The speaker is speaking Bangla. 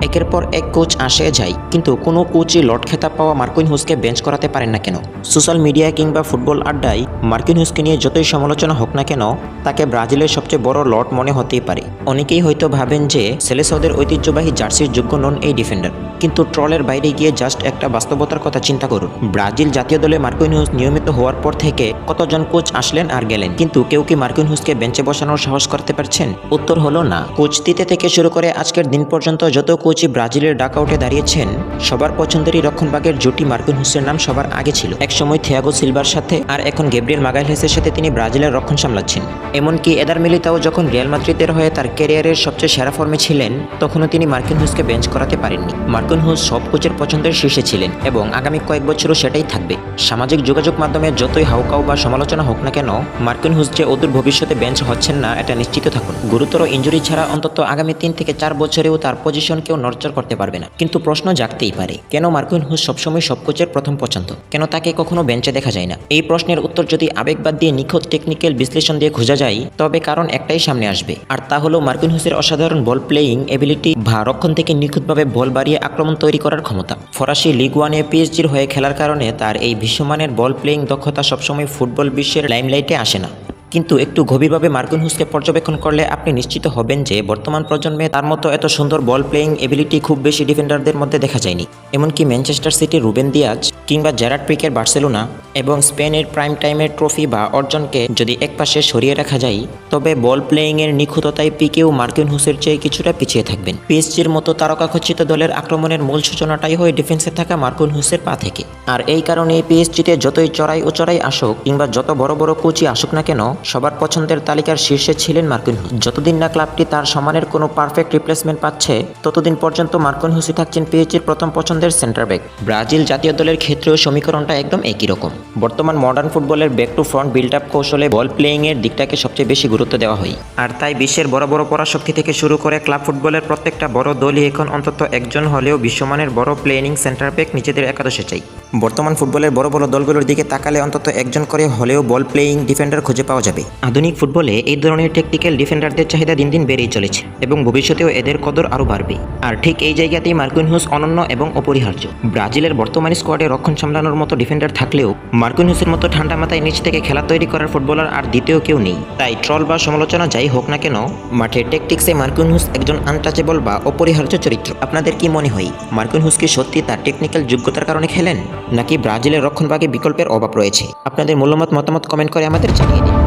একের পর এক কোচ আসে যায়, কিন্তু কোনো কোচই লর্ড খেতাব পাওয়া মার্কুইনহুসকে বেঞ্চ করাতে পারেন না কেন? সোশ্যাল মিডিয়া কিংবা ফুটবল আড্ডায় মার্কুইনহুসকে নিয়ে যতই সমালোচনা হোক না কেন, তাকে ব্রাজিলের সবচেয়ে বড় লর্ড মনে হতেই পারে। অনেকেই হয়তো ভাবেন যে সেলেসাওদের ঐতিহ্যবাহী জার্সির যোগ্য নন এই ডিফেন্ডার, কিন্তু ট্রলের বাইরে গিয়ে জাস্ট একটা বাস্তবতার কথা চিন্তা করুন। ব্রাজিল জাতীয় দলে মার্কুইনহুস নিয়মিত হওয়ার পর থেকে কতজন কোচ আসলেন আর গেলেন, কিন্তু কেউ কি মার্কুইনহুসকে বেঞ্চে বসানোর সাহস করতে পারছেন? উত্তর হলো না। কোচ দিতে থেকে শুরু করে আজকের দিন পর্যন্ত যত কোচই ব্রাজিলের ডাকআউটে দাঁড়িয়েছেন, সবার পছন্দেরই রক্ষণভাগের জুটি মার্কুইনহুসের নাম সবার আগে ছিল। একসময় থিয়াগো সিলভার সাথে, আর এখন গ্যাব্রিয়েল মাগালহেসের সাথে তিনি ব্রাজিলের রক্ষণ সামলাচ্ছেন। এমনকি এদার মিলিতাও যখন রিয়াল মাদ্রিদের হয়ে তার ক্যারিয়ারের সবচেয়ে সেরা ফর্মে ছিলেন, তখনও তিনি মার্কুইনহুসকে বেঞ্চ করাতে পারেননি। মার্কুইনহুস সব কোচের পছন্দের শীর্ষে ছিলেন এবং আগামী কয়েক বছরও সেটাই থাকবে। সামাজিক যোগাযোগ মাধ্যমে যতই হাউকাউ বা সমালোচনা হোক না কেন, মার্কুইনহুস যে অদূর ভবিষ্যতে বেঞ্চ হচ্ছেন না এটা নিশ্চিত থাকুন। গুরুতর ইনজুরি ছাড়া অন্তত আগামী 3 থেকে 4 বছরেও তার পজিশন কেউ নড়চড় করতে পারবে না। কিন্তু প্রশ্ন জাগতেই পারে, কেন মার্কুইনহুস সবসময় সব কোচের প্রথম পছন্দ? কেন তাকে কখনো বেঞ্চে দেখা যায় না? এই প্রশ্নের উত্তর যদি আবেগবাদ দিয়ে নিখুঁত টেকনিক্যাল বিশ্লেষণ দিয়ে খোঁজা যায়, তবে কারণ একটাই সামনে আসবে, আর তা হলো মার্কুইনহুসের অসাধারণ বল প্লেয়িং এবিলিটি বা রক্ষণ থেকে নিখুঁতভাবে বল বাড়িয়ে আক্রমণ তৈরি করার ক্ষমতা। ফরাসি লিগ ওয়ানে পিএসজির হয়ে খেলার কারণে তার এই বিশ্বমানের বল প্লেয়িং দক্ষতা সবসময় ফুটবল বিশ্বের লাইমলাইটে আসে না। কিন্তু একটু গভীরভাবে মার্কুইনহুসকে পর্যবেক্ষণ করলে আপনি নিশ্চিত হবেন যে বর্তমান প্রজন্মে তার মতো এত সুন্দর বল প্লেয়িং এবিলিটি খুব বেশি ডিফেন্ডারদের মধ্যে দেখা যায়নি। এমনকি ম্যানচেস্টার সিটির রুবেন দিয়াজ কিংবা জেরার্ড পিকের বার্সেলোনা এবং স্পেনের প্রাইম টাইমের ট্রফি বা অর্জনকে যদি একপাশে সরিয়ে রাখা যায়, তবে বল প্লেয়িংয়ের নিখুঁততায় পিকেও মার্কুইনহুসের চেয়ে কিছুটা পিছিয়ে থাকবেন। পিএসজির মতো তারকাখচিত দলের আক্রমণের মূল সূচনাটাই হয় ডিফেন্সে থাকা মার্কুইনহুসের পা থেকে। আর এই কারণে পিএসজিতে যতই চড়াই ও চড়াই আসুক কিংবা যত বড় বড় কোচই আসুক না কেন, সবার পছন্দের তালিকার শীর্ষে ছিলেন মার্কুইনহুস। যতদিন না ক্লাবটি তার সমানের কোনো পারফেক্ট রিপ্লেসমেন্ট পাচ্ছে, ততদিন পর্যন্ত মার্কুইনহুসই থাকছেন পিএসজির প্রথম পছন্দের সেন্টার ব্যাক। ব্রাজিল জাতীয় দলের ক্ষেত্রেও সমীকরণটা একদম একই রকম। বর্তমান মডার্ন ফুটবলের back to front build up কৌশলে বল প্লেয়িংয়ের দিকটাকে সবচেয়ে বেশি গুরুত্ব দেওয়া হয়। আর তাই বিশ্বের বড় বড় পরাশক্তি থেকে শুরু করে ক্লাব ফুটবলের প্রত্যেকটা বড় দলই এখন অন্তত একজন হলেও বিশ্বমানের বড় প্লেয়িং সেন্টার ব্যাক নিজেদের একাদশে চাই। বর্তমান ফুটবলের বড় বড় দলগুলোর দিকে তাকালে অন্তত একজন করে হলেও বল প্লেয়িং ডিফেন্ডার খুঁজে পাওয়া যাবে। আধুনিক ফুটবলে এই ধরনের টেকনিক্যাল ডিফেন্ডারদের চাহিদা দিন দিন বেড়েই চলেছে এবং ভবিষ্যতেও এদের কদর আরও বাড়বে। আর ঠিক এই জায়গাতেই মার্কুইনহুস অনন্য এবং অপরিহার্য। ব্রাজিলের বর্তমান স্কোয়াডে রক্ষণ সামলানোর মতো ডিফেন্ডার থাকলেও মার্কুইনহুসের মতো ঠান্ডা মাথায় নিচ থেকে খেলা তৈরি করার ফুটবলার আর দ্বিতীয় কেউ নেই। তাই ট্রল বা সমালোচনা যাই হোক না কেন, মাঠের ট্যাকটিক্সে মার্কুইনহুস একজন আনটাচেবল বা অপরিহার্য চরিত্র। আপনাদের কি মনে হয়, মার্কুইনহুস কি সত্যি তার টেকনিক্যাল যোগ্যতার কারণে খেলেন, নাকি ব্রাজিলের রক্ষণভাগে বিকল্পের অভাব রয়েছে? আপনাদের মতামত কমেন্ট করে আমাদের জানিয়ে দিন।